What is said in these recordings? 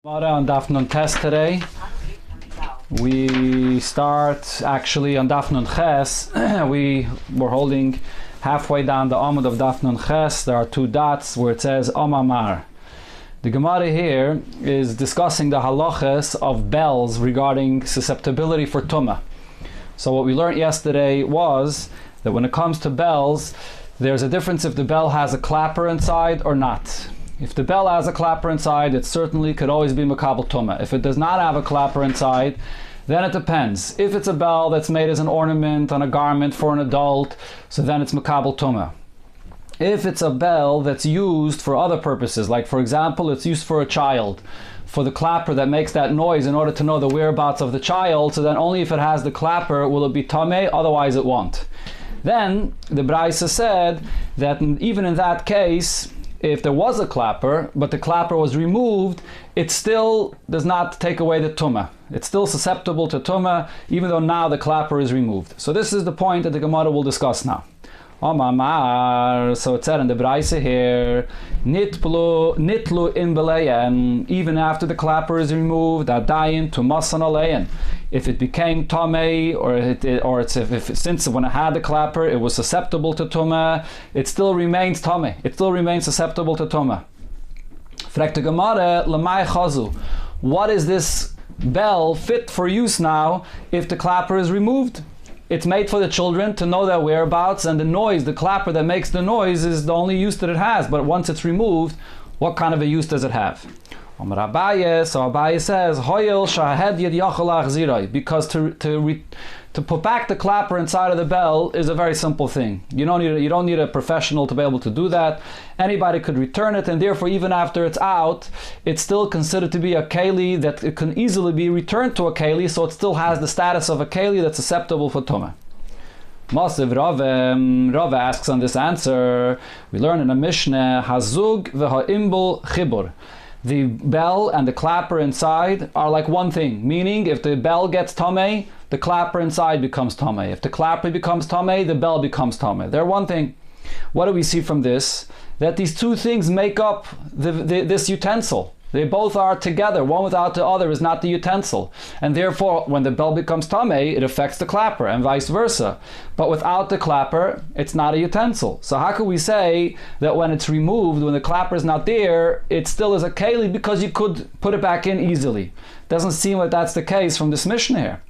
Gemara on Daf Nun Tes today. We start actually on Daf Nun Ches. We were holding halfway down the Amud of Daf Nun Ches. There are two dots where it says Amamar. The Gemara here is discussing the halachas of bells regarding susceptibility for tumah. So what we learned yesterday was that when it comes to bells, there's a difference if the bell has a clapper inside or not. If the bell has a clapper inside, it certainly could always be makabel tumah. If it does not have a clapper inside, then it depends. If it's a bell that's made as an ornament on a garment for an adult, so then it's makabel tumah. If it's a bell that's used for other purposes, like for example, it's used for a child, for the clapper that makes that noise in order to know the whereabouts of the child, so then only if it has the clapper will it be tameh, otherwise it won't. Then the Braisa said that even in that case, if there was a clapper, but the clapper was removed, it still does not take away the tumah. It's still susceptible to tumah, even though now the clapper is removed. So this is the point that the Gemara will discuss now. So it said in the Braisa here, nitlu in beleyen, even after the clapper is removed, adayin tumasan aleyen. If it became tamei, since when it had the clapper, it was susceptible to tumah, it still remains tamei. It still remains susceptible to tumah. Fragt the Gemara, lemay chazu. What is this bell fit for use now if the clapper is removed? It's made for the children to know their whereabouts, and the noise, the clapper that makes the noise, is the only use that it has. But once it's removed, what kind of a use does it have? So Abaye says, Hoyel shahed yed yachalach zirai, because to put back the clapper inside of the bell is a very simple thing. You don't need a professional to be able to do that. Anybody could return it, and therefore even after it's out, it's still considered to be a keli that it can easily be returned to a keli, so it still has the status of a keli that's susceptible for tumah. Masiv Rava asks on this answer, we learn in a Mishnah, Hazug v'ha'imbul chibur. The bell and the clapper inside are like one thing, meaning if the bell gets tamei, the clapper inside becomes tamei. If the clapper becomes tamei, the bell becomes tamei. They're one thing. What do we see from this? That these two things make up this utensil. They both are together. One without the other is not the utensil. And therefore, when the bell becomes tamei, it affects the clapper, and vice versa. But without the clapper, it's not a utensil. So how can we say that when it's removed, when the clapper is not there, it still is a keli because you could put it back in easily? Doesn't seem like that's the case from this Mishnah here.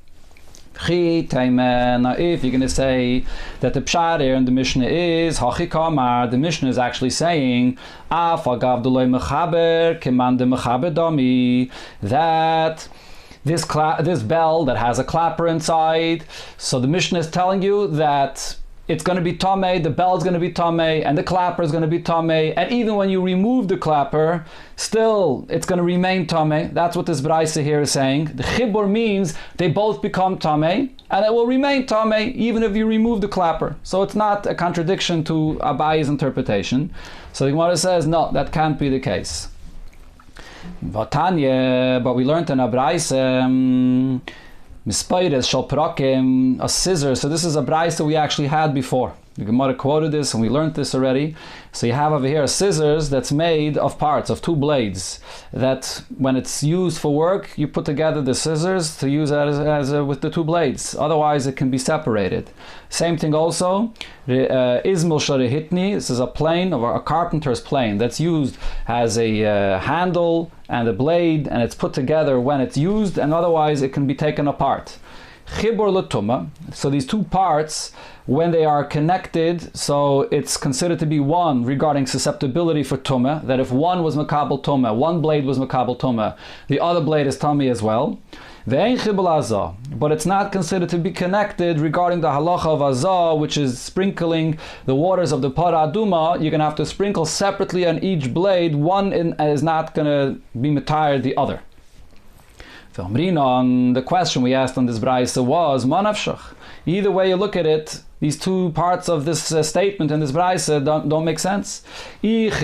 Now if you're going to say that the pshat here in the Mishnah is Hachi Kamar, the Mishnah is actually saying that this bell that has a clapper inside, so the Mishnah is telling you that it's going to be tamei, the bell is going to be tamei, and the clapper is going to be tamei, and even when you remove the clapper, still it's going to remain tamei. That's what this Braisa here is saying. The chibur means they both become tamei, and it will remain tamei even if you remove the clapper. So it's not a contradiction to Abaye's interpretation. So the Gemara says, no, that can't be the case. But we learned in a Braisa, Mispaides shal prakim, a scissor. So this is a Braisa we actually had before. The Gemara quoted this and we learned this already. So you have over here a scissors that's made of parts, of two blades, that when it's used for work, you put together the scissors to use with the two blades. Otherwise it can be separated. Same thing also, Izmil Sharihitni, this is a plane, or a carpenter's plane, that's used as a handle and a blade, and it's put together when it's used, and otherwise it can be taken apart. Chibur l'tumah, so these two parts, when they are connected, so it's considered to be one regarding susceptibility for tumah, that if one was makabel tumah, one blade was makabel tumah, the other blade is tamei as well. Ve'ein chibur azah, but it's not considered to be connected regarding the halacha of azah, which is sprinkling the waters of the para aduma. You're going to have to sprinkle separately on each blade. One is not going to be matayer the other. The question we asked on this Braisa was, manavshach. Either way you look at it, these two parts of this statement in this Braisa don't make sense. If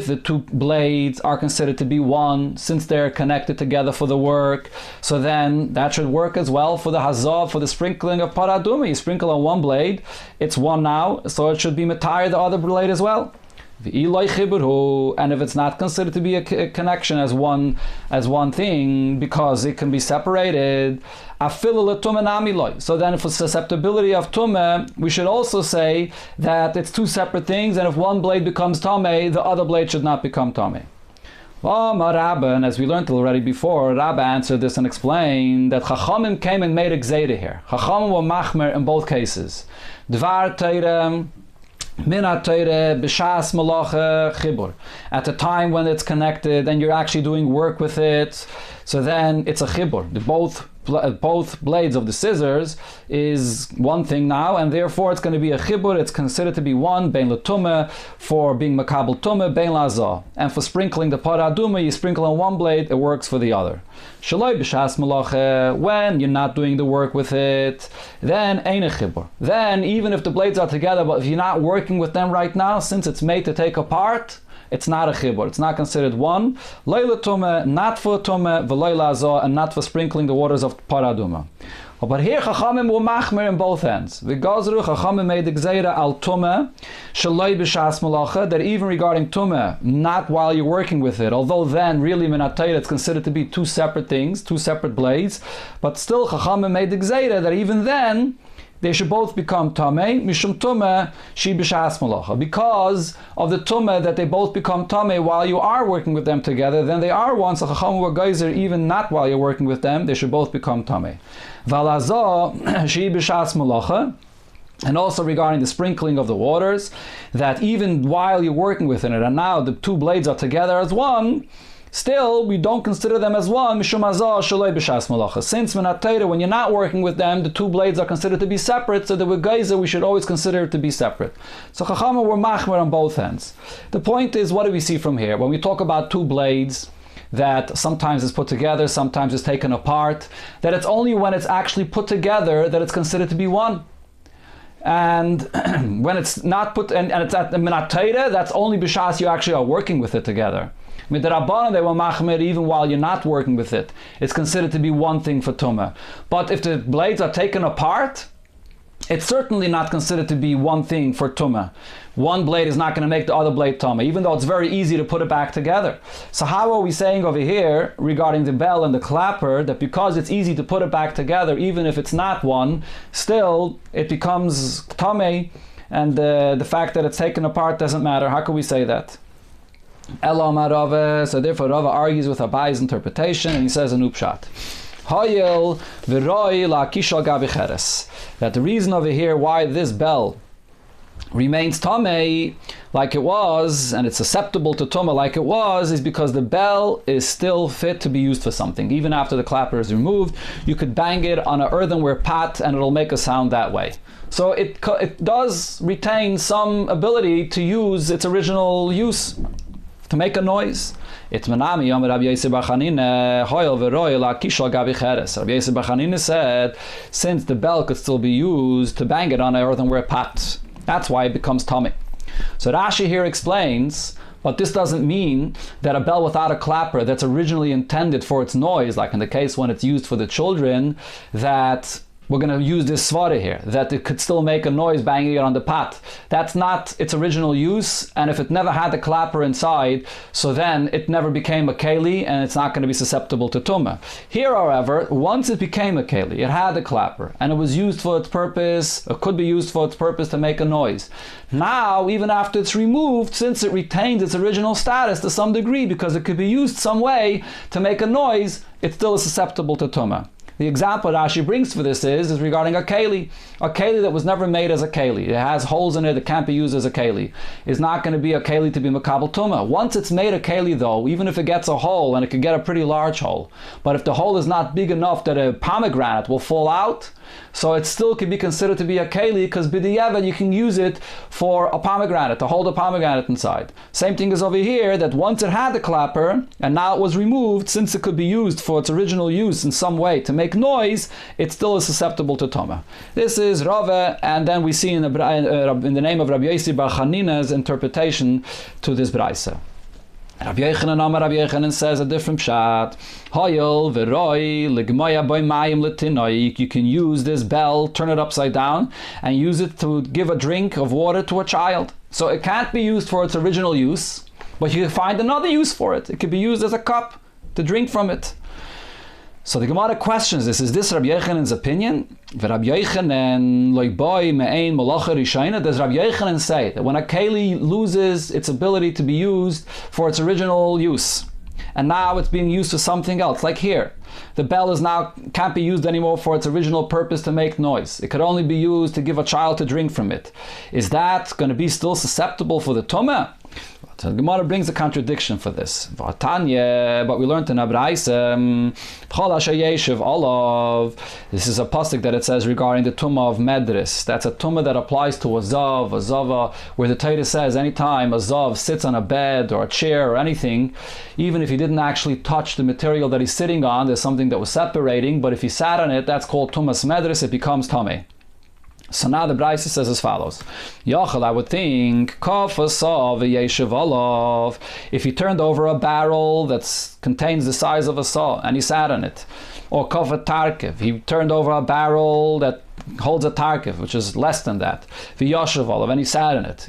the two blades are considered to be one, since they're connected together for the work, so then that should work as well for the hazah, for the sprinkling of paraduma. You sprinkle on one blade, it's one now, so it should be matayr the other blade as well. And if it's not considered to be a connection as one thing, because it can be separated, so then for susceptibility of tumah, we should also say that it's two separate things, and if one blade becomes tameh, the other blade should not become tameh. And as we learned already before, Rabba answered this and explained that Chachamim came and made a gzeira here. Chachamim were machmer in both cases. Dvar Teirem, Minat Teire, B'shas Malacha, Chibur. At the time when it's connected and you're actually doing work with it, so then it's a chibur. Both blades of the scissors is one thing now, and therefore it's going to be a chibur. It's considered to be one, bein l'tumah, for being makabel tumah, bein la'azah. And for sprinkling the parah aduma, you sprinkle on one blade, it works for the other. Shaloi b'shas malacha, when you're not doing the work with it, then ein a chibur. Then, even if the blades are together, but if you're not working with them right now, since it's made to take apart, it's not a chibur. It's not considered one. Leila tumah, not for tumah, v'leila azah, and not for sprinkling the waters of paraduma. But here Chachamim were machmer in both ends. V'gazru, Chachamim made the gzeira al tumah, shaloi b'shas malacha, that even regarding tumah, not while you're working with it, although then really minatayra it's considered to be two separate things, two separate blades, but still Chachamim made the gzeira that even then they should both become tameh, mishum tumah shi b'shas malacha. Because of the tumah that they both become tameh while you are working with them together, then they are one. So Chachamim were geyser even not while you're working with them, they should both become tameh. Valazah shi b'shas malacha. And also regarding the sprinkling of the waters, that even while you're working with it, and now the two blades are together as one, still, we don't consider them as one, mishum azah shaloi b'shas malacha. Since when you're not working with them, the two blades are considered to be separate, so that with geyser we should always consider it to be separate. So Chachamim were machmer on both ends. The point is, what do we see from here? When we talk about two blades, that sometimes is put together, sometimes is taken apart, that it's only when it's actually put together that it's considered to be one. And when it's not put, and it's at the minat Torah, that's only b'shas you actually are working with it together. Midrabanan, they were machmer even while you're not working with it. It's considered to be one thing for tumah. But if the blades are taken apart, it's certainly not considered to be one thing for tumah. One blade is not going to make the other blade tumah, even though it's very easy to put it back together. So how are we saying over here regarding the bell and the clapper that because it's easy to put it back together, even if it's not one, still it becomes tumah, and the fact that it's taken apart doesn't matter? How can we say that? So therefore Rava argues with Abai's interpretation, and he says a upshat. That the reason over here why this bell remains tamei like it was, and it's susceptible to tumah like it was, is because the bell is still fit to be used for something. Even after the clapper is removed, you could bang it on an earthenware pot and it'll make a sound that way. So it does retain some ability to use its original use, to make a noise. It's Manami Yom Rabbi Yosef Bar Chanina Hoyel V'Royel Akishal Gabi Cheres. Rabbi Yosef Bar Chanina said, since the bell could still be used to bang it on an earthenware pot, that's why it becomes tummy. So Rashi here explains, but this doesn't mean that a bell without a clapper that's originally intended for its noise, like in the case when it's used for the children, that we're going to use this svara here, that it could still make a noise banging it on the pot. That's not its original use, and if it never had the clapper inside, so then it never became a keli, and it's not going to be susceptible to tumah. Here, however, once it became a keli, it had the clapper, and it was used for its purpose, or could be used for its purpose to make a noise. Now, even after it's removed, since it retains its original status to some degree, because it could be used some way to make a noise, it still is susceptible to tumah. The example Rashi brings for this is regarding a keli. A keli that was never made as a keli. It has holes in it, it can't be used as a keli. It's not going to be a keli to be makabel tumah. Once it's made a keli though, even if it gets a hole, and it could get a pretty large hole, but if the hole is not big enough that a pomegranate will fall out, so it still could be considered to be a keli, because b'diavad you can use it for a pomegranate, to hold a pomegranate inside. Same thing is over here, that once it had the clapper, and now it was removed, since it could be used for its original use in some way to make noise, it still is susceptible to tumah. This is Rava, and then we see in the name of Rabbi Yosef Bar Chanina's interpretation to this braisa. Rabbi Yochanan says a different pshat. You can use this bell, turn it upside down, and use it to give a drink of water to a child. So it can't be used for its original use, but you can find another use for it. It could be used as a cup to drink from it. So the Gemara questions this. Is this Rabbi Yochanan's opinion? Does Rabbi Yochanan say that when a keli loses its ability to be used for its original use, and now it's being used for something else, like here, the bell is now can't be used anymore for its original purpose to make noise. It could only be used to give a child to drink from it. Is that going to be still susceptible for the tumah? So the Gemara brings a contradiction for this. But we learned in Abraisa, this is a pasuk that it says regarding the tumah of medris. That's a tumah that applies to a zava, where the Torah says anytime a zav sits on a bed or a chair or anything, even if he didn't actually touch the material that he's sitting on, there's something that was separating, but if he sat on it, that's called tumas medris, it becomes tameh. So now the Braisa says as follows. Yachal, I would think, if he turned over a barrel that contains the size of a saw and he sat on it, or kafat tarkev, he turned over a barrel that holds a tarkev, which is less than that, and he sat in it.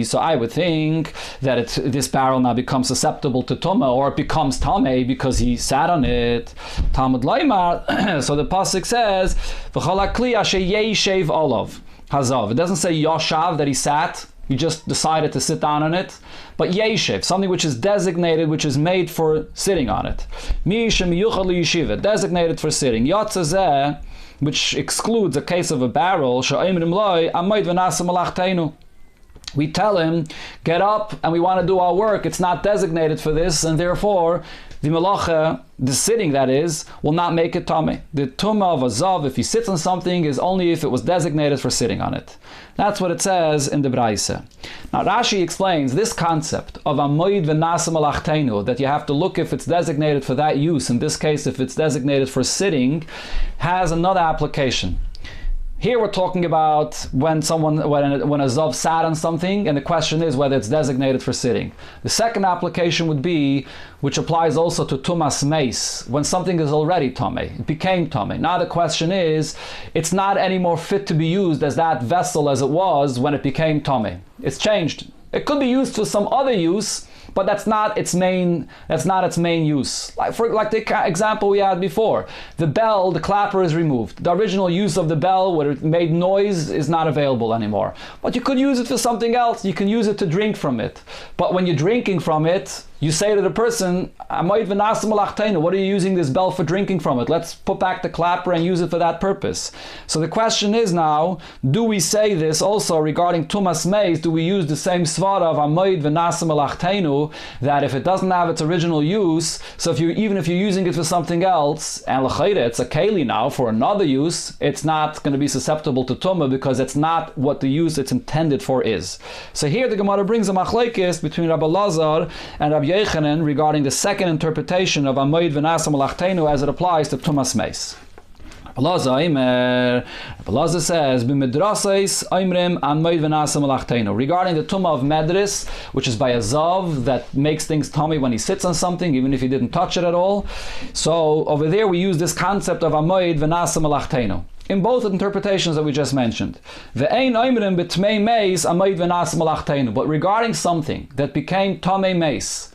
So I would think that this barrel now becomes susceptible to tumah, or it becomes tameh because he sat on it. Talmud Laimar. So the pasuk says, it doesn't say yashav, that he sat. He just decided to sit down on it. But yeshev, something which is designated, which is made for sitting on it. Designated for sitting. Yatzazeh, which excludes a case of a barrel. We tell him, get up and we want to do our work. It's not designated for this, and therefore the malacha, the sitting that is, will not make it tameh. The tumah of a zav, if he sits on something, is only if it was designated for sitting on it. That's what it says in the Braisa. Now Rashi explains this concept of amoid v'nasa malachtenu, that you have to look if it's designated for that use. In this case, if it's designated for sitting, has another application. Here we're talking about when a zav sat on something, and the question is whether it's designated for sitting. The second application would be, which applies also to tumas meis, when something is already tameh, it became tameh. Now the question is, it's not any more fit to be used as that vessel as it was when it became tameh. It's changed. It could be used for some other use, but that's not its main use. Like the example we had before. The bell, the clapper is removed. The original use of the bell, where it made noise, is not available anymore. But you could use it for something else. You can use it to drink from it. But when you're drinking from it, you say to the person, what are you using this bell for drinking from it? Let's put back the clapper and use it for that purpose. So the question is now, do we say this also regarding tumas meis? Do we use the same svara of amoid v'nasa malachtenu, that if it doesn't have its original use, so even if you're using it for something else, and l'chayre, it's a keli now for another use, it's not going to be susceptible to tumah because it's not what the use it's intended for is. So here the Gemara brings a machlekes between Rabbi Lazar and Rabbi Yochanan regarding the second interpretation of amoid v'nasa malachtenu as it applies to tumas meis. Rabbi Lazar says, regarding the tumah of medris, which is by a zav that makes things tummy when he sits on something, even if he didn't touch it at all. So over there we use this concept of amoid v'nasa malachtenu in both interpretations that we just mentioned. But regarding something that became tamei meis,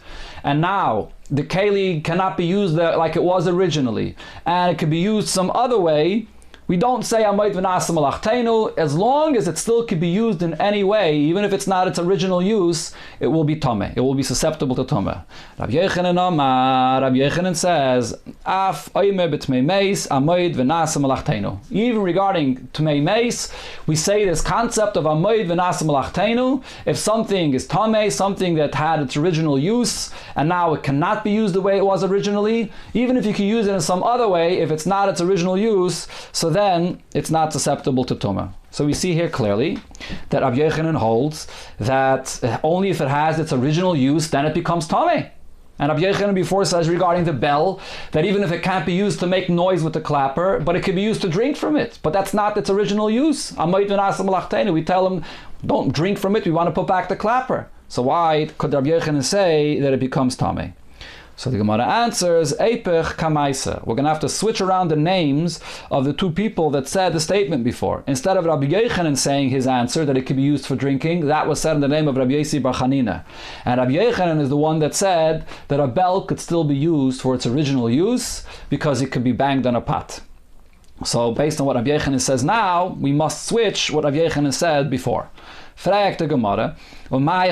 and now the keli cannot be used like it was originally, and it could be used some other way, we don't say amoid v'nasa malachtenu, as long as it still could be used in any way, even if it's not its original use, it will be tameh. It will be susceptible to tameh. Rabbi Yochanan says, af oime b'tmei meis amoid v'nasa malachtenu. Even regarding tmei meis, we say this concept of amoid v'nasa malachtenu. If something is tameh, something that had its original use, and now it cannot be used the way it was originally, even if you can use it in some other way, if it's not its original use, so then it's not susceptible to tumah. So we see here clearly that Rabbi Yochanan holds that only if it has its original use, then it becomes tameh. And Rabbi Yochanan before says regarding the bell, that even if it can't be used to make noise with the clapper, but it can be used to drink from it. But that's not its original use. We tell him, don't drink from it, we want to put back the clapper. So why could Rabbi Yochanan say that it becomes tameh? So the Gemara answers, Eipech Kamaisa. We're going to have to switch around the names of the two people that said the statement before. Instead of Rabbi Yochanan saying his answer, that it could be used for drinking, that was said in the name of Rabbi Yosi Bar Chanina. And Rabbi Yochanan is the one that said that a bell could still be used for its original use because it could be banged on a pot. So based on what Rabbi Yochanan says now, we must switch what Rabbi Yochanan said before. Fragt the Gemara, why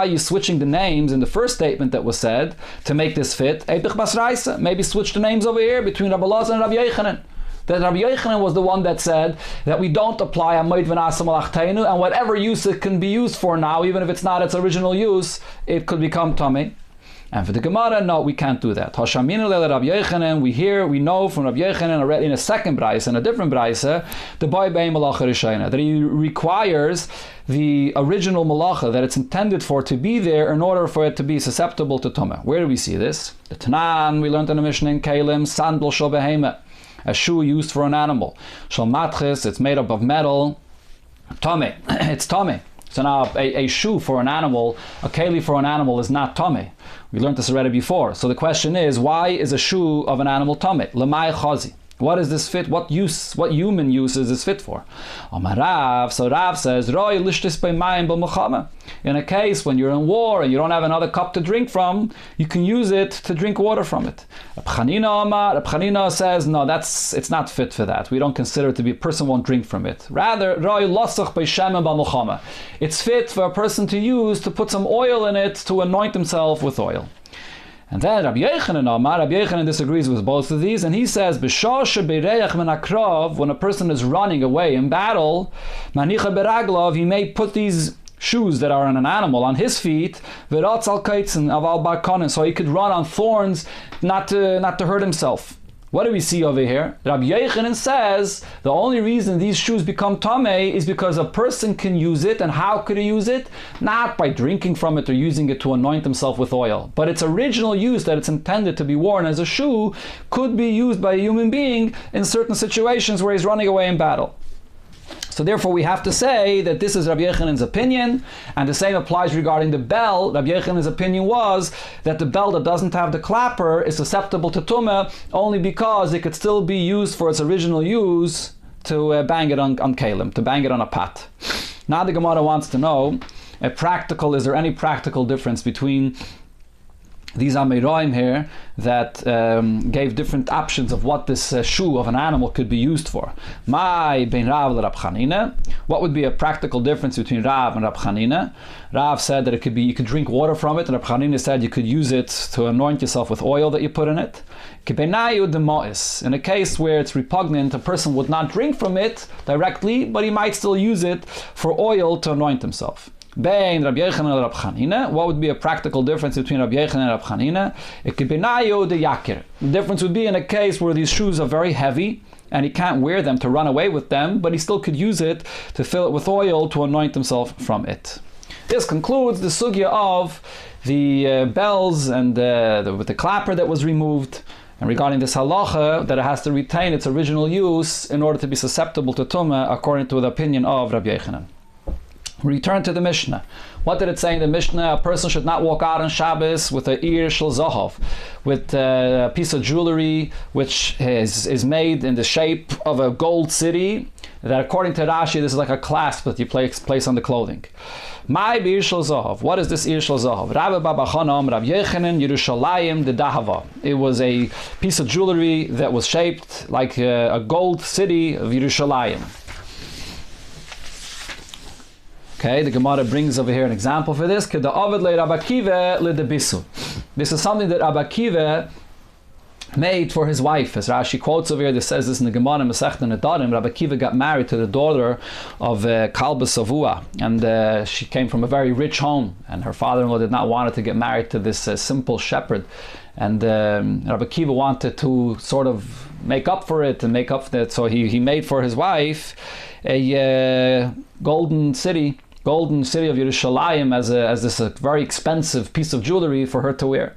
are you switching the names in the first statement that was said to make this fit? Maybe switch the names over here between Rabbi Elazar and Rabbi Yochanan. That Rabbi Yochanan was the one that said that we don't apply a moed v'nasa malachtenu, and whatever use it can be used for now, even if it's not its original use, it could become tamei. And for the Gemara, no, we can't do that. Hashaminu le Rabbi Yochanan, we know from Rabbi Yochanan already in a second brayse, in a different brayse, the boy bein malacha rishayna, that he requires the original malacha that it's intended for to be there in order for it to be susceptible to tumah. Where do we see this? The Tanan, we learned in the Mishnah in Kalim, sandal shel behema, a shoe used for an animal. Shel matches, it's made up of metal. Tamei, it's tamei. So now a shoe for an animal, a keli for an animal is not tamei. We learned this already before. So the question is, why is a shoe of an animal tamei? Lemay chazi. What is this fit? What human use is this fit for? Rav, so Rav says, Roi lishtis b'mayim b'mulchama. In a case when you're in war and you don't have another cup to drink from, you can use it to drink water from it. Reb Chanina says, no, it's not fit for that. We don't consider it to be, a person won't drink from it. Rather, Roi losach b'shemen b'mulchama. It's fit for a person to use to put some oil in it to anoint himself with oil. And then Rabbi Yochanan disagrees with both of these, and he says, when a person is running away in battle, he may put these shoes that are on an animal on his feet, so he could run on thorns not to hurt himself. What do we see over here? Rabbi Yochanan says the only reason these shoes become tamei is because a person can use it. And how could he use it? Not by drinking from it or using it to anoint himself with oil. But its original use, that it's intended to be worn as a shoe, could be used by a human being in certain situations where he's running away in battle. So therefore we have to say that this is Rabbi Yochanan's opinion, and the same applies regarding the bell. Rabbi Yochanan's opinion was that the bell that doesn't have the clapper is susceptible to tumah only because it could still be used for its original use to bang it on kalim, to bang it on a pot. Now the Gemara wants to know, is there any practical difference between these Ameroim here that gave different options of what this shoe of an animal could be used for? My ben Rav Rab Chanina. What would be a practical difference between Rav and Rab Chanina? Rav said that it could be, you could drink water from it, and Rab Chanina said you could use it to anoint yourself with oil that you put in it. In a case where it's repugnant, a person would not drink from it directly, but he might still use it for oil to anoint himself. Bein Rabbi Yochanan and Rabbi Chanina. What would be a practical difference between Rabbi Yochanan and Rabbi Chanina? It could be nayo de yakir. The difference would be in a case where these shoes are very heavy and he can't wear them to run away with them, but he still could use it to fill it with oil to anoint himself from it. This concludes the sugya of the bells and with the clapper that was removed. And regarding this halacha, that it has to retain its original use in order to be susceptible to tumah, according to the opinion of Rabbi Yochanan. Return to the Mishnah. What did it say in the Mishnah? A person should not walk out on Shabbos with an ir shel zahav, with a piece of jewelry which is made in the shape of a gold city, that according to Rashi, this is like a clasp that you place on the clothing. My ir shel zahav. What is this ir shel zahav? Rabbi Baba Chanam, Rav Yochanan, Yerushalayim, the Dahava. It was a piece of jewelry that was shaped like a gold city of Yerushalayim. Okay, the Gemara brings over here an example for this. This is something that Rabbi Akiva made for his wife. As Rashi quotes over here, this says this in the Gemara Masechta Nedarim. Rabbi Akiva got married to the daughter of Kalba Savua, and she came from a very rich home, and her father-in-law did not want her to get married to this simple shepherd. And Rabbi Akiva wanted to sort of make up for it and make up for it, so he made for his wife a golden city of Yerushalayim as this very expensive piece of jewelry for her to wear.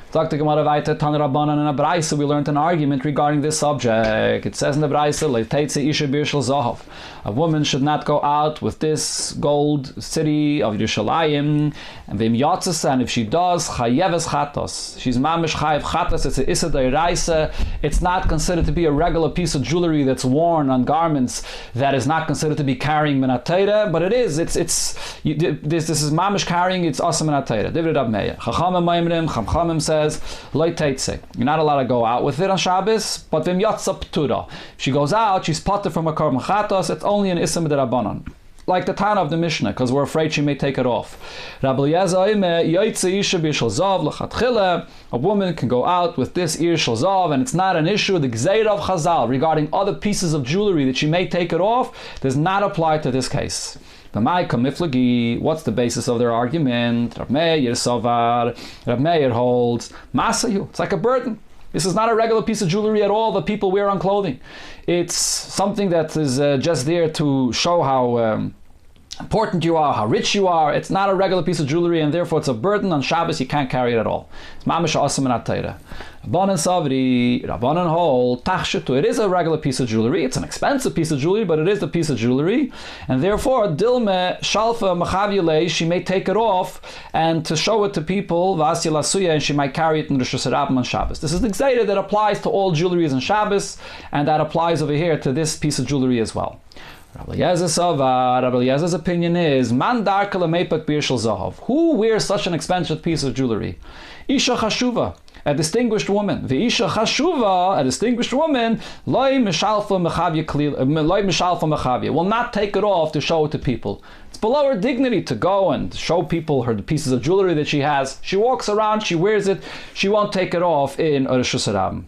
Talk to Gemara weiter, Tan Rabbanan in a Braisa, we learned an argument regarding this subject. It says in the Braisa, Leiteitze Isha Birshal Zahav. A woman should not go out with this gold city of Yerushalayim, and Vim Yatzas, and if she does, Chayeves Chatos. She's Mamish Chayev Chatos, it's a Issa Deiraisa. It's not considered to be a regular piece of jewelry that's worn on garments that is not considered to be carrying Minatayra, but it is. This is Mamish carrying, it's Asa Minatayra. Divrei Rab Meir. Chachamim Maimrim, Chachamim says, Leiteitze. You're not allowed to go out with it on Shabbos, but Vim Yatza Ptura. If she goes out, she's potter from a Korban Chatos, it's only an Issa Midrabanan. Like the Tana of the Mishnah, because we're afraid she may take it off. A woman can go out with this Ir Shel Zav, and it's not an issue. The Gzeir of Chazal regarding other pieces of jewelry that she may take it off does not apply to this case. What's the basis of their argument? Rav Meir Sovar. Rav Meir holds Masayu. It's like a burden. This is not a regular piece of jewelry at all that people wear on clothing. It's something that is just there to show how important you are, how rich you are. It's not a regular piece of jewelry, and therefore it's a burden. On Shabbos you can't carry it at all. It's mamish asam min atayra. Rabbanan savri, Rabbanan hold tachshetu. It is a regular piece of jewelry. It's an expensive piece of jewelry, but it is a piece of jewelry, and therefore dilme shalfa machaviyalei. She may take it off and to show it to people vasya lasuya, and she might carry it in Rosh Hashanah on Shabbos. This is the gzeira that applies to all jewelries on Shabbos, and that applies over here to this piece of jewelry as well. Rabbi Eliezer's opinion is Man darka lemeipak bir shel zahav. Who wears such an expensive piece of jewelry? Isha chashuva, a distinguished woman. Ve'isha chashuva, a distinguished woman, loy mishalfa mechavya, will not take it off to show it to people. It's below her dignity to go and show people the pieces of jewelry that she has. She walks around, she wears it, she won't take it off in Rosh Hashanah.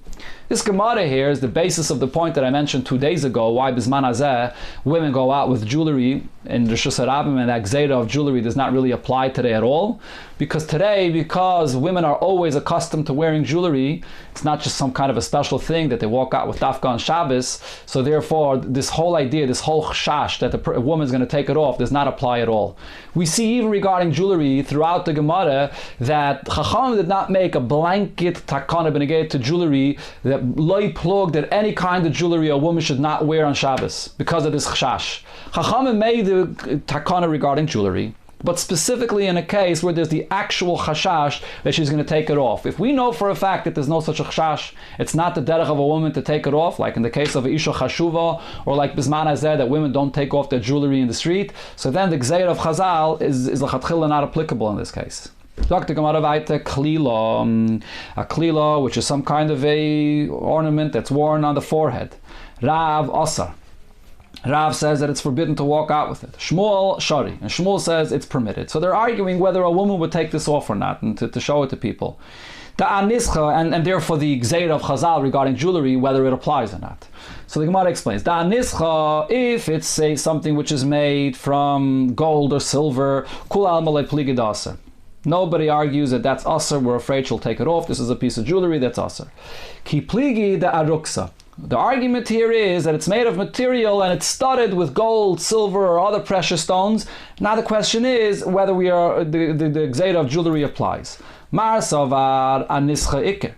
This Gemara here is the basis of the point that I mentioned 2 days ago, why Bisman Hazeh women go out with jewelry in Rosh Hashanah, and that Gzeira of jewelry does not really apply today at all. Because women are always accustomed to wearing jewelry, it's not just some kind of a special thing that they walk out with Dafka on Shabbos, so therefore this whole idea, this whole chash that a woman's going to take it off does not apply at all. We see even regarding jewelry throughout the Gemara that Chacham did not make a blanket takana beneged to jewelry that loy plug that any kind of jewelry a woman should not wear on Shabbos because of this chash. Chacham made the takana regarding jewelry, but specifically in a case where there's the actual chashash that she's going to take it off. If we know for a fact that there's no such a chashash, it's not the derech of a woman to take it off, like in the case of Isha Chashuva, or like Bisman Hazeh, that women don't take off their jewelry in the street, so then the Gzeir of Chazal is l'chatchila not applicable in this case. Dr. Gemara weiter, klila, a klila, which is some kind of a ornament that's worn on the forehead. Rav Asar. Rav says that it's forbidden to walk out with it. Shmuel Shari, and Shmuel says it's permitted. So they're arguing whether a woman would take this off or not, and to show it to people. The anischa, and therefore the gzeir of Chazal regarding jewelry, whether it applies or not. So the Gemara explains, the anischa, if it's something which is made from gold or silver, kul al malei pligid aser. Nobody argues that that's aser, we're afraid she'll take it off, this is a piece of jewelry, that's aser. Ki pligi de aruksa. The argument here is that it's made of material and it's studded with gold, silver, or other precious stones. Now the question is whether the gzeira of jewelry applies. Mar savar anischa ikke.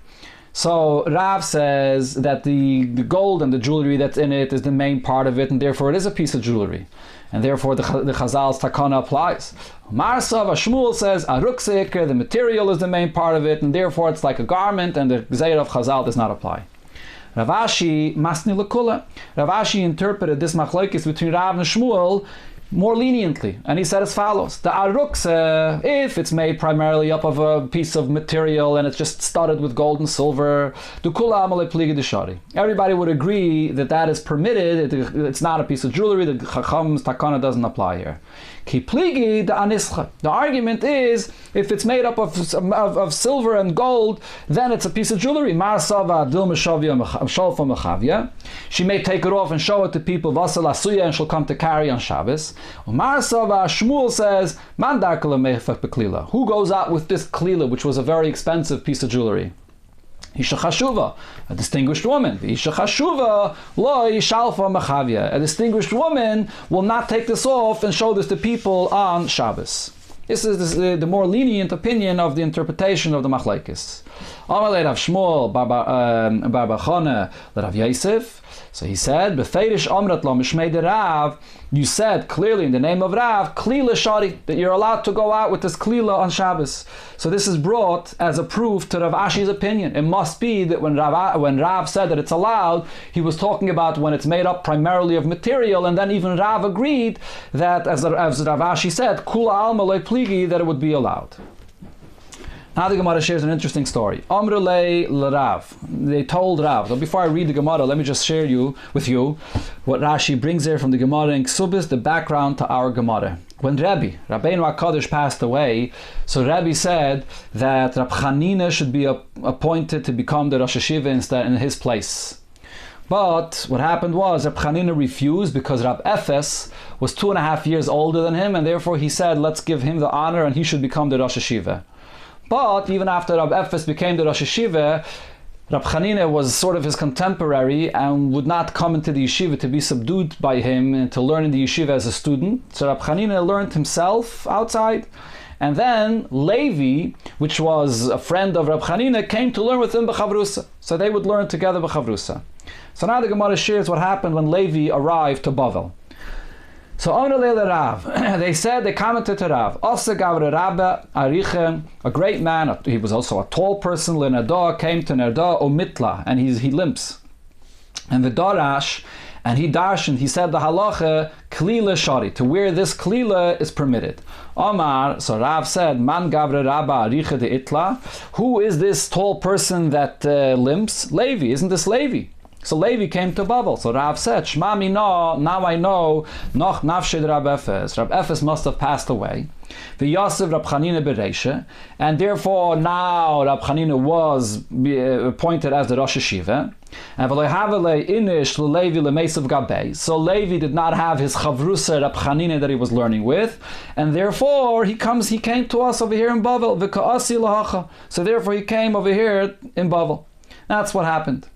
So Rav says that the gold and the jewelry that's in it is the main part of it, and therefore it is a piece of jewelry, and therefore the Chazal's takana applies. Marsav Shmuel says aruksa ikke, the material is the main part of it, and therefore it's like a garment, and the gzeira of Chazal does not apply. Rav Ashi masni lekula. Rav Ashi interpreted this machlokes between Rav and Shmuel more leniently, and he said as follows: the aruksa, if it's made primarily up of a piece of material and it's just studded with gold and silver, everybody would agree that that is permitted. It's not a piece of jewelry. The Chacham's takana doesn't apply here. Kipligi the anischa. The argument is if it's made up of silver and gold, then it's a piece of jewelry. She may take it off and show it to people, and she'll come to carry on Shabbos. Shmuel says, who goes out with this klila, which was a very expensive piece of jewelry? Isha Chashuva, a distinguished woman. Isha Chashuva, lo Shalfa Machavya. A distinguished woman will not take this off and show this to people on Shabbos. This is the more lenient opinion of the interpretation of the Machlekes. Amalei Rav Shmuel Bar Bachana Rav Yosef. So he said, "Beferish Amrat Lo Mishmei de Rav." You said clearly in the name of Rav, Klila Shari, that you're allowed to go out with this Klila on Shabbos. So this is brought as a proof to Rav Ashi's opinion. It must be that when Rav said that it's allowed, he was talking about when it's made up primarily of material, and then even Rav agreed that, as Rav Ashi said, Kula Alma Le Pligi, that it would be allowed. Now the Gemara shares an interesting story. Amrulei l'Rav. They told Rav. So before I read the Gemara, let me just share with you what Rashi brings there from the Gemara in Ksubis, the background to our Gemara. When Rabbeinu HaKadosh passed away, so Rabbi said that Rab Chanina should be appointed to become the Rosh Hashiva instead in his place. But what happened was Rab Chanina refused because Rab Efes was 2.5 years older than him, and therefore he said, let's give him the honor and he should become the Rosh Hashiva. But even after Rab Efes became the Rosh Hashiva, Rab Chanina was sort of his contemporary and would not come into the yeshiva to be subdued by him and to learn in the yeshiva as a student. So Rab Chanina learned himself outside. And then Levi, which was a friend of Rab Chanina, came to learn with him b'chavrusa. So they would learn together b'chavrusa. So now the Gemara shares what happened when Levi arrived to Bavel. So they said, they commented to Rav, a great man, he was also a tall person, Lenada, came to Nerda Omitla, and he limps. And the Darash, and he darshan, he said the halacha, klila shari, to wear this klila is permitted. Omar, so Rav said, Man gavre rabba aricha de itla, who is this tall person that limps? Levi, isn't this Levi? So Levi came to Bavel. So Rav said, Shma mina, now I know, noch nafshed Rab Efes. Rab Efes must have passed away. The Yosef Rab Chanina bereisha, and therefore now Rab Chanina was appointed as the Rosh Hashiva. And inish Levi lemesav gabei. So Levi did not have his chavrusa Rab Chanina that he was learning with, and therefore he came to us over here in Bavel. V'ka'asi lahacha. So therefore he came over here in Bavel. That's what happened.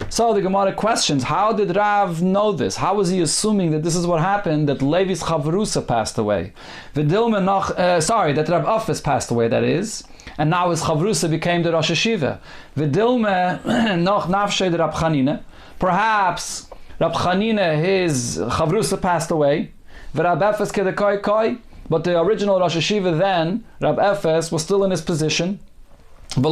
So the Gemara questions, how did Rav know this? How was he assuming that this is what happened, that Levi's Chavrusa passed away? That Rab Efes passed away, that is, and now his Chavrusa became the Rosh Hashiva. V'dilme noch nafshed Rab Chanina. Perhaps Rab Chanina, his Chavrusa passed away, Rab Efes kedekoi koi, but the original Rosh Hashiva then, Rab Efes, was still in his position. And he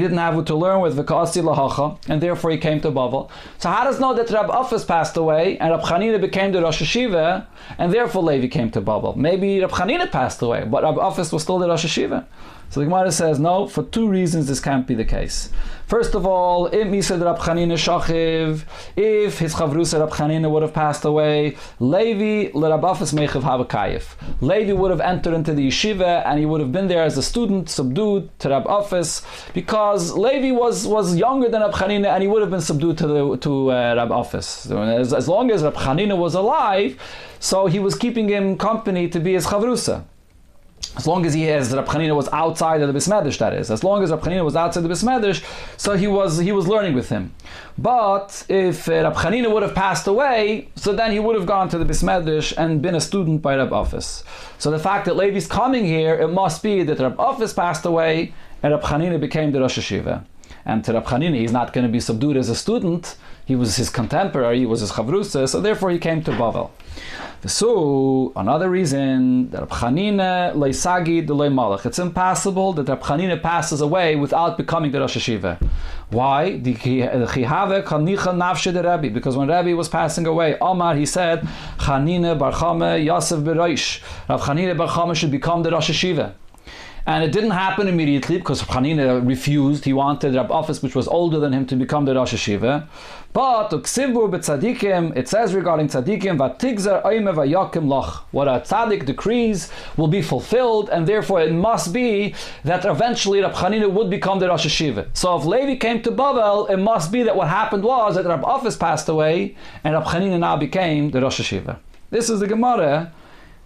didn't have what to learn with, and therefore he came to Bavel. So how does it know that Rab Efes passed away and Rab Chanina became the Rosh Hashiva, and therefore Levi came to Bavel? Maybe Rab Chanina passed away, but Rab Efes was still the Rosh Hashiva. So the Gemara says, no, for two reasons this can't be the case. First of all, if his Chavrusa Rab Chanina would have passed away, Levi l'Rab Efes mechav havakayif. Levi would have entered into the yeshiva and he would have been there as a student, subdued to Rab Efes, because Levi was younger than Rab Chanina and he would have been subdued to Rab Efes. As long as Rab Chanina was alive, so he was keeping him company to be his Chavrusa. As long as Rab Chanina was outside of the Bismedish, that is. As long as Rab Chanina was outside the Bismedish, so he was learning with him. But if Rab Chanina would have passed away, so then he would have gone to the Bismedish and been a student by Rab Efes. So the fact that Levi's coming here, it must be that Rab Efes passed away and Rab Chanina became the Rosh Hashiva. And to Rab Chanina, he's not going to be subdued as a student. He was his contemporary, he was his Chavrusa, so therefore he came to Bavel. So, another reason, that Rab Chanina leisagi delay malach. It's impossible that Rab Chanina passes away without becoming the Rosh Hashiva. Why? Because when Rabbi was passing away, Omar, he said, Chanina bar Chama Yosef bereish. Rab Chanina bar Chama should become the Rosh Hashiva. And it didn't happen immediately because Chanina refused. He wanted Rab Efes, which was older than him, to become the Rosh Hashiva. But it says regarding tzadikim, what a tzaddik decrees will be fulfilled, and therefore it must be that eventually Rab Chanina would become the Rosh Hashiva. So if Levi came to Bavel, it must be that what happened was that Rab Efes passed away and Rab Chanina now became the Rosh Hashiva. This is the Gemara,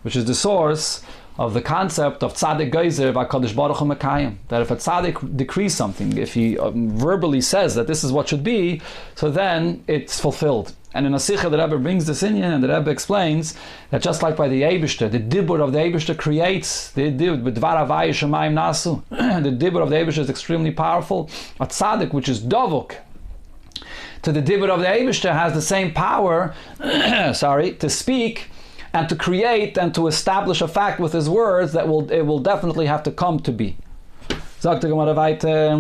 which is the source of the concept of tzaddik geyser v'akadosh baruch hu mekayim. That if a tzaddik decrees something, if he verbally says that this is what should be, so then it's fulfilled. And in a Sikha, the Rebbe brings this in, and the Rebbe explains that just like by the Eibishter, the Dibur of the Eibishter creates, the Dibur of the Dibur of the Eibishter is extremely powerful. A Tzaddik, which is Dovuk, to the Dibur of the Eibishter has the same power, to speak and to create and to establish a fact with his words that it will definitely have to come to be. Sagt der Gemara weiter,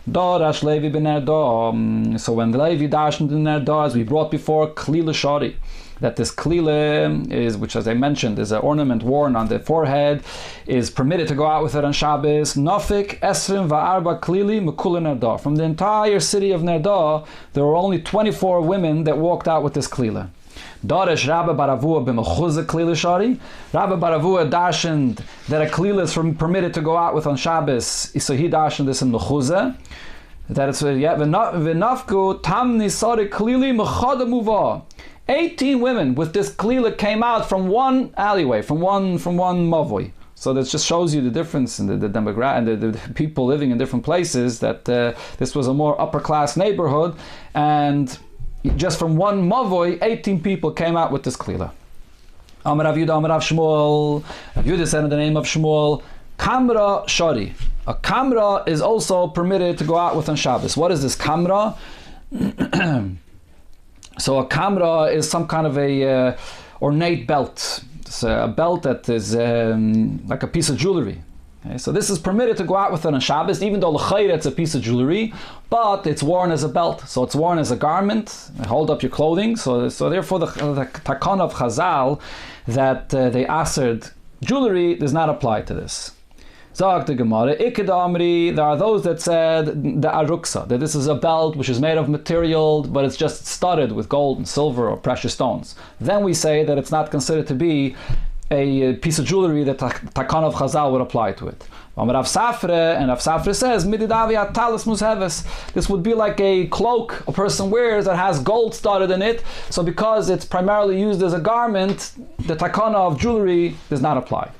Dorash Levi ben Erdo. So when the Levi dashed in Erdo, as we brought before, Klila Shari, that this Klila is, which as I mentioned, is an ornament worn on the forehead, is permitted to go out with it on Shabbos. Nofik Esrim Va'arba Klili Mekula Nerdo. From the entire city of Nerdo, there were only 24 women that walked out with this Klila. Doresh Rabba Baravua b'mechuza klila shari. Rabba Baravua darshaned that a klila is permitted to go out with on Shabbos. So he darshaned this in mechuza. That it's v'nafku tamni sari klili mechada muva. 18 women with this klila came out from one alleyway, from one mavoi. So that just shows you the difference in the demographic and the people living in different places. That this was a more upper class neighborhood, and just from one mavoi, 18 people came out with this klila. Amar Rav Yudah, Amar Rav Shmuel. Rav Yudah said in the name of Shmuel, Kamra Shari. A kamra is also permitted to go out with on Shabbos. What is this kamra? So a kamra is some kind of a ornate belt. It's a belt that is like a piece of jewelry. Okay, so this is permitted to go out with it on Shabbos, even though l'chayra it's a piece of jewelry, but it's worn as a belt, so it's worn as a garment. Hold up your clothing. So therefore the takon of Chazal that they asered jewelry does not apply to this. Zog the Gemara, Iked there are those that said the aruksa, that this is a belt which is made of material, but it's just studded with gold and silver or precious stones. Then we say that it's not considered to be a piece of jewelry that Takana of Chazal would apply to it. And Rav Safra says, this would be like a cloak a person wears that has gold studded in it, so because it's primarily used as a garment, the Takana of jewelry does not apply.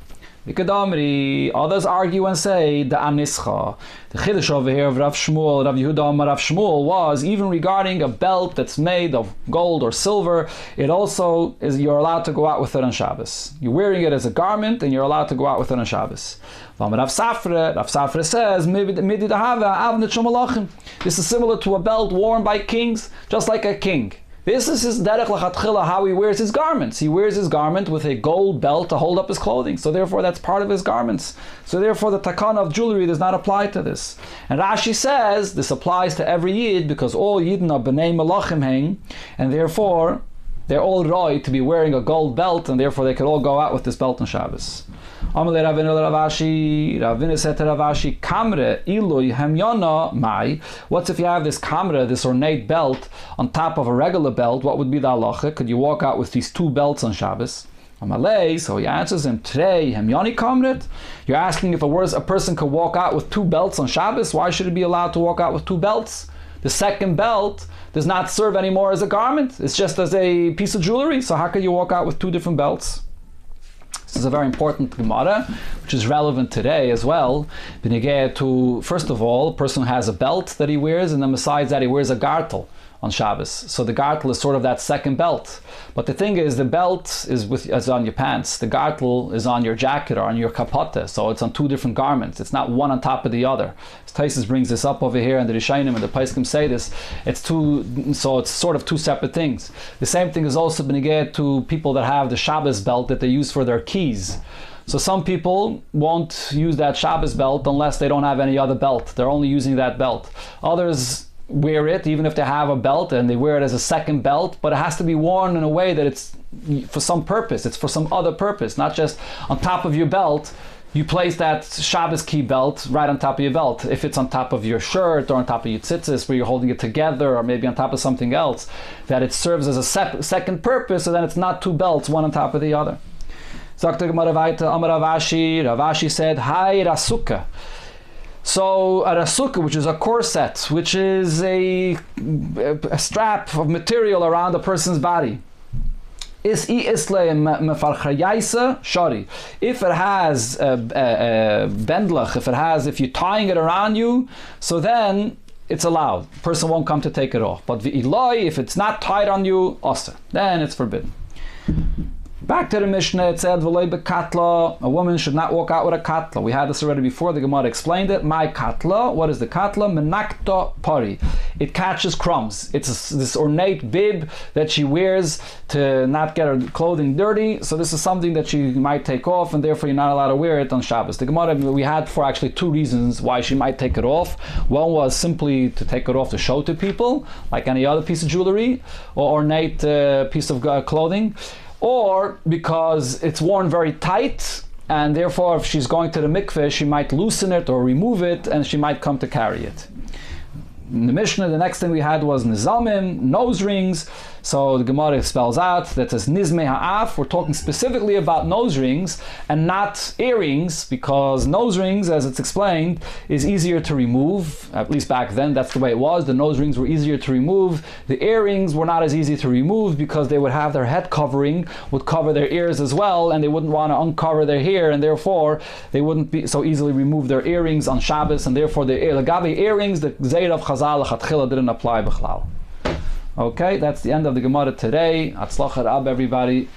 Others argue and say the anischa. The chiddush over here of Rav Shmuel, Rav Yehuda Amar Rav Shmuel was even regarding a belt that's made of gold or silver. It also is you're allowed to go out with it on Shabbos. You're wearing it as a garment, and you're allowed to go out with it on Shabbos. Rav Safra says this is similar to a belt worn by kings, just like a king. This is his derech l'chatchila, how he wears his garments. He wears his garment with a gold belt to hold up his clothing. So therefore that's part of his garments. So therefore the takana of jewelry does not apply to this. And Rashi says this applies to every Yid because all Yidden are b'nei malachim hang, and therefore they're all right to be wearing a gold belt, and therefore they could all go out with this belt on Shabbos. Amalei Ravina Ravashi, Ravina said to Ravashi, Kamre ilui hamyana mai. What's if you have this kamre, this ornate belt, on top of a regular belt? What would be the halacha? Could you walk out with these two belts on Shabbos? Amalei, so he answers him, Trei hamyani kamret. You're asking if a person could walk out with two belts on Shabbos? Why should he be allowed to walk out with two belts? The second belt does not serve anymore as a garment. It's just as a piece of jewelry. So how could you walk out with two different belts? This is a very important Gemara, which is relevant today as well. To, first of all, a person has a belt that he wears, and then besides that he wears a gartel on Shabbos. So the gartel is sort of that second belt. But the thing is, the belt is on your pants. The gartel is on your jacket or on your kapote. So it's on two different garments. It's not one on top of the other. Taisus brings this up over here, and the Rishayim and the Paiskim say this. So it's sort of two separate things. The same thing is also beneged to people that have the Shabbos belt that they use for their keys. So some people won't use that Shabbos belt unless they don't have any other belt. They're only using that belt. Others wear it even if they have a belt, and they wear it as a second belt, but it has to be worn in a way that it's for some purpose. It's for some other purpose, not just on top of your belt. You place that Shabbos key belt right on top of your belt. If it's on top of your shirt or on top of your tzitzis where you're holding it together, or maybe on top of something else, that it serves as a second purpose, so then it's not two belts, one on top of the other. Ravashi said, Hai Rasuka. So a rasuka, which is a corset, which is a strap of material around a person's body. If it has bendlach, if you're tying it around you, so then it's allowed. Person won't come to take it off. But v'iloi, if it's not tied on you, also, then it's forbidden. Back to the Mishnah, it said, "V'loi bekatla," a woman should not walk out with a katla. We had this already before, the Gemara explained it. My katla, what is the katla? Menakta pari. It catches crumbs. It's this ornate bib that she wears to not get her clothing dirty. So this is something that she might take off, and therefore you're not allowed to wear it on Shabbos. The Gemara, we had for actually two reasons why she might take it off. One was simply to take it off to show to people, like any other piece of jewelry or ornate piece of clothing. Or because it's worn very tight, and therefore if she's going to the mikveh, she might loosen it or remove it, and she might come to carry it. In the Mishnah, the next thing we had was nizamim, nose rings. So the Gemara spells out that as nizmei ha'af, we're talking specifically about nose rings and not earrings, because nose rings, as it's explained, is easier to remove. At least back then, that's the way it was. The nose rings were easier to remove. The earrings were not as easy to remove because they would have their head covering, would cover their ears as well, and they wouldn't want to uncover their hair, and therefore they wouldn't be so easily remove their earrings on Shabbos, and therefore the Gabi earrings, the Zeir of Chazal Lechatchila didn't apply b'chlal. Okay, that's the end of the Gemara today. Atzlachat Ab, everybody.